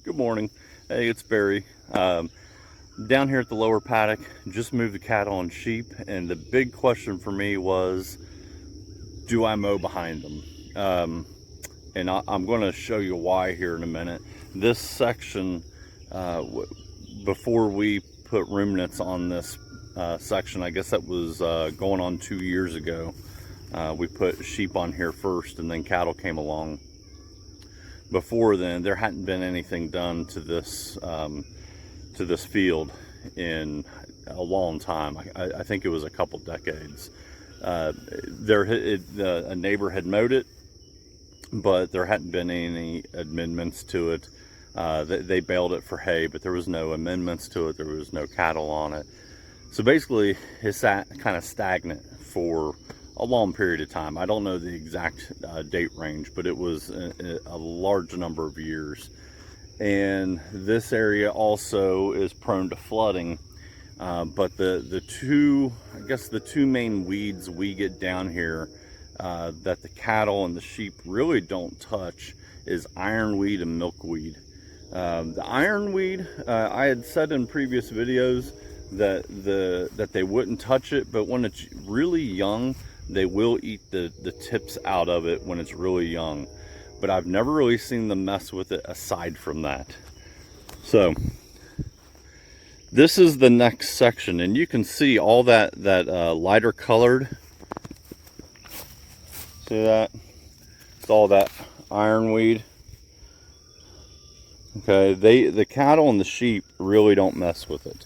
Good morning. Hey, it's Barry. Down here at the lower paddock, just moved the cattle and sheep, and the big question for me was, do I mow behind them? I'm going to show you why here in a minute. This section, before we put ruminants on this section, I guess that was going on 2 years ago. We put sheep on here first, and then cattle came along. Before then, there hadn't been anything done to this field in a long time. I think it was a couple decades. A neighbor had mowed it, but there hadn't been any amendments to it. They baled it for hay, but there was no amendments to it. There was no cattle on it. So basically, it sat kind of stagnant for a long period of time. I don't know the exact date range, but it was a large number of years. And this area also is prone to flooding. But the two main weeds we get down here that the cattle and the sheep really don't touch is ironweed and milkweed. The ironweed, I had said in previous videos that they wouldn't touch it, but when it's really young, they will eat the tips out of it when it's really young. But I've never really seen them mess with it aside from that. So this is the next section, and you can see all that lighter colored. See that? It's all that ironweed. Okay, the cattle and the sheep really don't mess with it.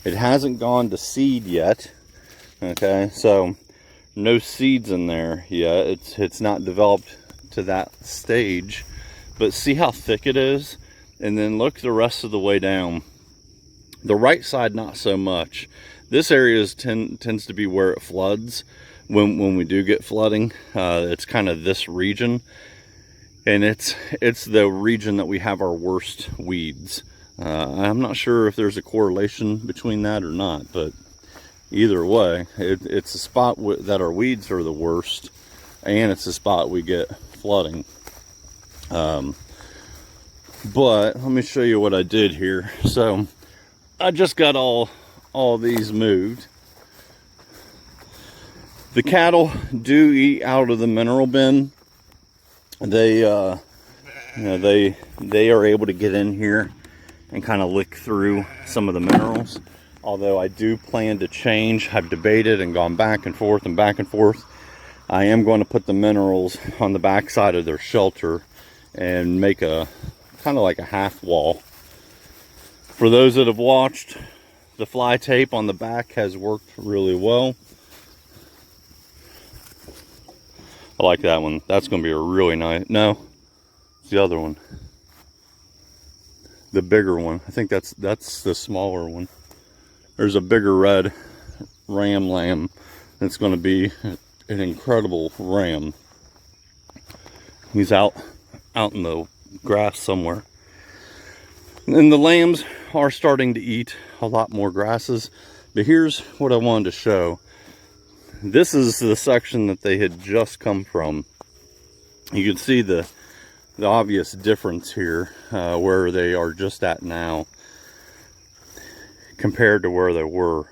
It hasn't gone to seed yet. Okay, so no seeds in there yet. It's not developed to that stage, but see how thick it is, and then look the rest of the way down. The right side, not so much. This area tends to be where it floods. When we do get flooding, it's kind of this region, and it's the region that we have our worst weeds. I'm not sure if there's a correlation between that or not, but either way, it's a spot that our weeds are the worst, and it's a spot we get flooding. But let me show you what I did here. So I just got all these moved. The cattle do eat out of the mineral bin. They are able to get in here and kind of lick through some of the minerals. Although I do plan to change. I've debated and gone back and forth and back and forth. I am going to put the minerals on the back side of their shelter and make a kind of like a half wall. For those that have watched, the fly tape on the back has worked really well. I like that one. That's going to be a really nice. No, it's the other one. The bigger one. I think that's the smaller one. There's a bigger red ram lamb that's going to be an incredible ram. He's out in the grass somewhere. And the lambs are starting to eat a lot more grasses. But here's what I wanted to show. This is the section that they had just come from. You can see the obvious difference here, where they are just at now compared to where they were.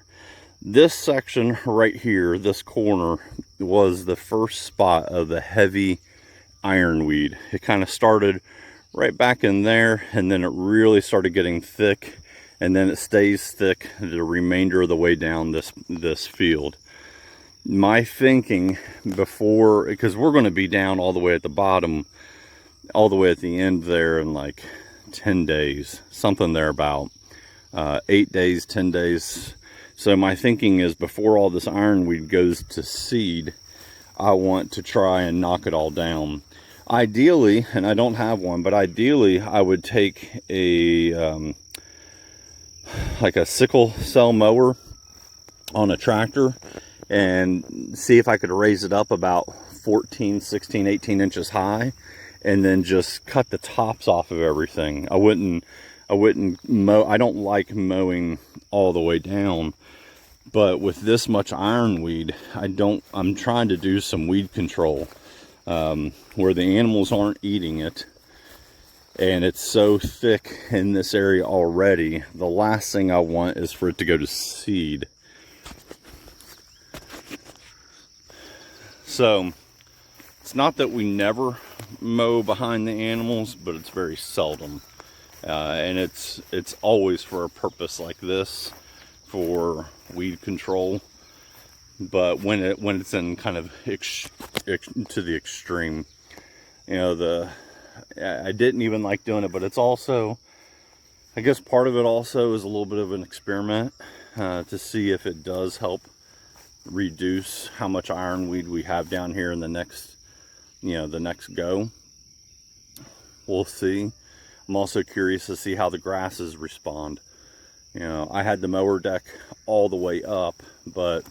This section right here, this corner, was the first spot of the heavy ironweed. It kind of started right back in there, and then it really started getting thick, and then it stays thick the remainder of the way down this field. My thinking before, because we're going to be down all the way at the bottom, all the way at the end there in like 10 days, something there about 8 days, 10 days. So my thinking is, before all this ironweed goes to seed, I want to try and knock it all down. Ideally, and I don't have one, but ideally I would take a like a sickle cell mower on a tractor and see if I could raise it up about 14, 16, 18 inches high, and then just cut the tops off of everything. I wouldn't mow. I don't like mowing all the way down, but with this much ironweed, I'm trying to do some weed control where the animals aren't eating it, and it's so thick in this area already. The last thing I want is for it to go to seed. So it's not that we never mow behind the animals, but it's very seldom. And it's always for a purpose like this, for weed control. But when it's in kind of to the extreme, you know, I didn't even like doing it, but it's also, I guess part of it also is a little bit of an experiment to see if it does help reduce how much ironweed we have down here in the next, you know, the next go. We'll see. I'm also curious to see how the grasses respond. You know, I had the mower deck all the way up, but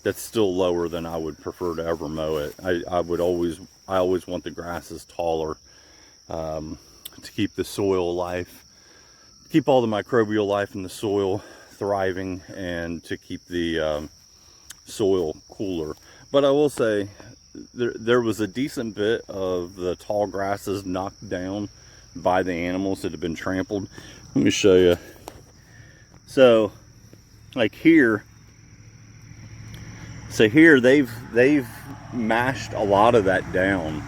that's still lower than I would prefer to ever mow it. I always want the grasses taller to keep the soil life, keep all the microbial life in the soil thriving, and to keep the soil cooler. But I will say there was a decent bit of the tall grasses knocked down by the animals that have been trampled. Let me show you. So like here, they've mashed a lot of that down.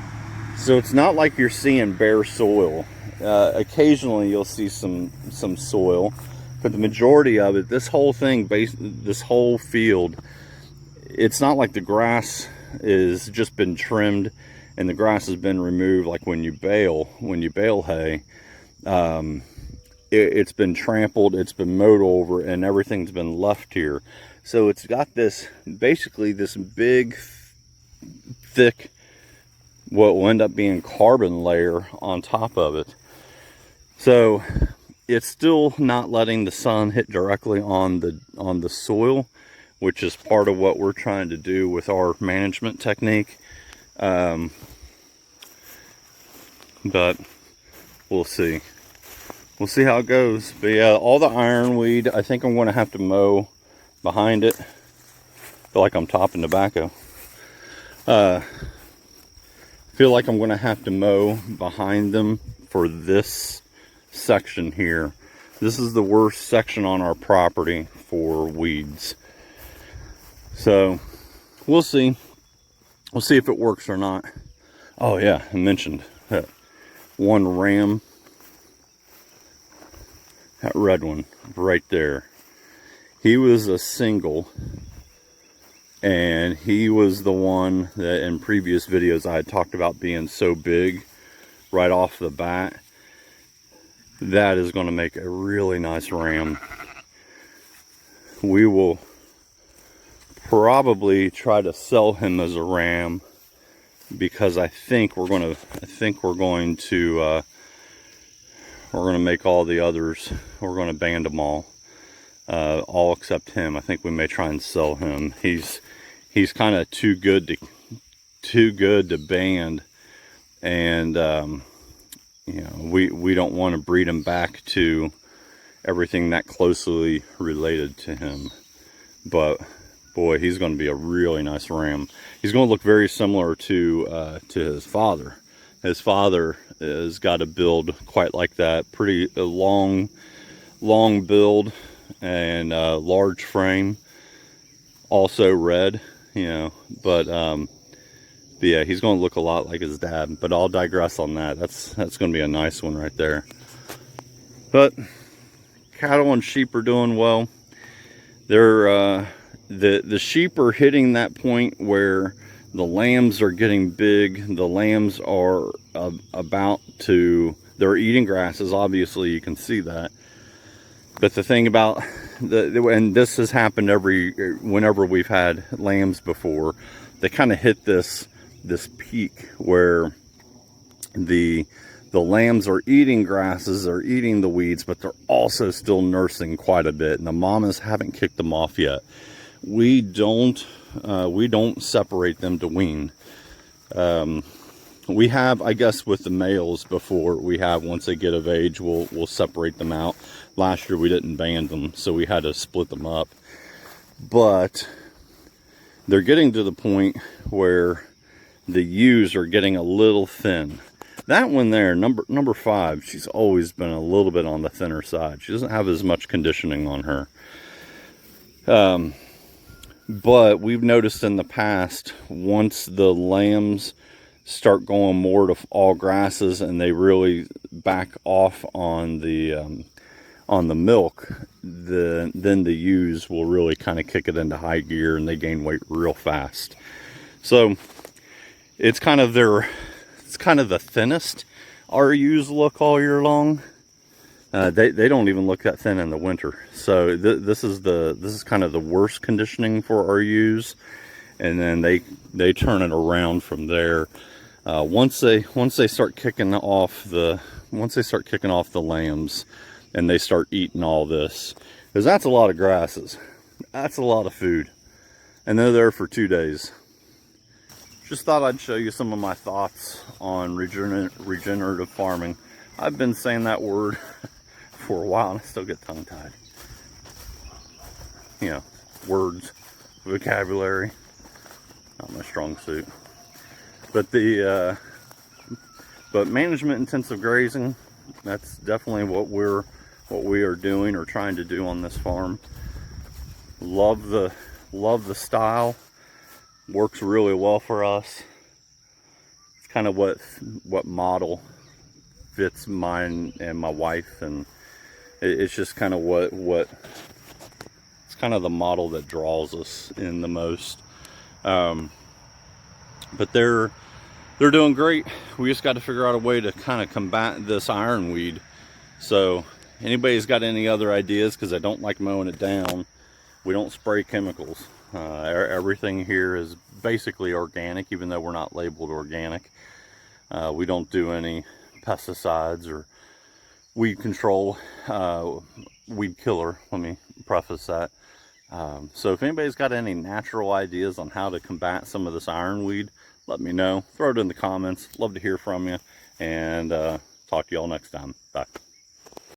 So it's not like you're seeing bare soil. Occasionally you'll see some soil, but the majority of it, this whole thing, this whole field, it's not like the grass is just been trimmed and the grass has been removed like when you bale hay. It's been trampled, it's been mowed over, and everything's been left here. So it's got this, basically this big, thick, what will end up being carbon layer on top of it. So it's still not letting the sun hit directly on the soil, which is part of what we're trying to do with our management technique. But we'll see. We'll see how it goes. But yeah, all the ironweed, I think I'm going to have to mow behind it. Feel like I'm topping tobacco. Feel like I'm going to have to mow behind them for this section here. This is the worst section on our property for weeds. So we'll see. We'll see if it works or not. Oh yeah, I mentioned that one ram. That red one right there. He was a single, and he was the one that in previous videos I had talked about being so big right off the bat. That is going to make a really nice ram. We will probably try to sell him as a ram, because I think we're going to make all the others, we're going to band them all except him. I think we may try and sell him. He's kind of too good to band, and you know, we don't want to breed him back to everything that closely related to him. But boy, he's going to be a really nice ram. He's going to look very similar to his father. His father has got a build quite like that, pretty long build and large frame, also red, you know. But yeah, he's going to look a lot like his dad. But I'll digress on that. That's going to be a nice one right there. But cattle and sheep are doing well. They're the sheep are hitting that point where the lambs are getting big. The lambs are they're eating grasses. Obviously, you can see that. But the thing about and this has happened whenever we've had lambs before, they kind of hit this peak where the lambs are eating grasses, they're eating the weeds, but they're also still nursing quite a bit, and the mamas haven't kicked them off yet. We don't separate them to wean. We have, I guess, with the males before, once they get of age, we'll separate them out. Last year we didn't band them, so we had to split them up. But they're getting to the point where the ewes are getting a little thin. That one there, number 5, she's always been a little bit on the thinner side. She doesn't have as much conditioning on her. But we've noticed in the past, once the lambs start going more to all grasses and they really back off on the milk, then the ewes will really kind of kick it into high gear and they gain weight real fast. So it's kind of the thinnest our ewes look all year long. They don't even look that thin in the winter. So this is kind of the worst conditioning for our ewes, and then they turn it around from there. Once they start kicking off the lambs and they start eating all this, because that's a lot of grasses, that's a lot of food, and they're there for 2 days. Just thought I'd show you some of my thoughts on regenerative farming. I've been saying that word for a while and I still get tongue-tied. You know, words, vocabulary, not my strong suit. But but management-intensive grazing, that's definitely what we are doing or trying to do on this farm. Love the style. Works really well for us. It's kind of what model fits mine and my wife, and it's just kind of what it's kind of the model that draws us in the most. But they're doing great. We just got to figure out a way to kind of combat this ironweed. So anybody's got any other ideas, because I don't like mowing it down, we don't spray chemicals. Everything here is basically organic, even though we're not labeled organic. We don't do any pesticides or weed control, weed killer, let me preface that. So if anybody's got any natural ideas on how to combat some of this ironweed, let me know. Throw it in the comments. Love to hear from you, and talk to y'all next time. Bye.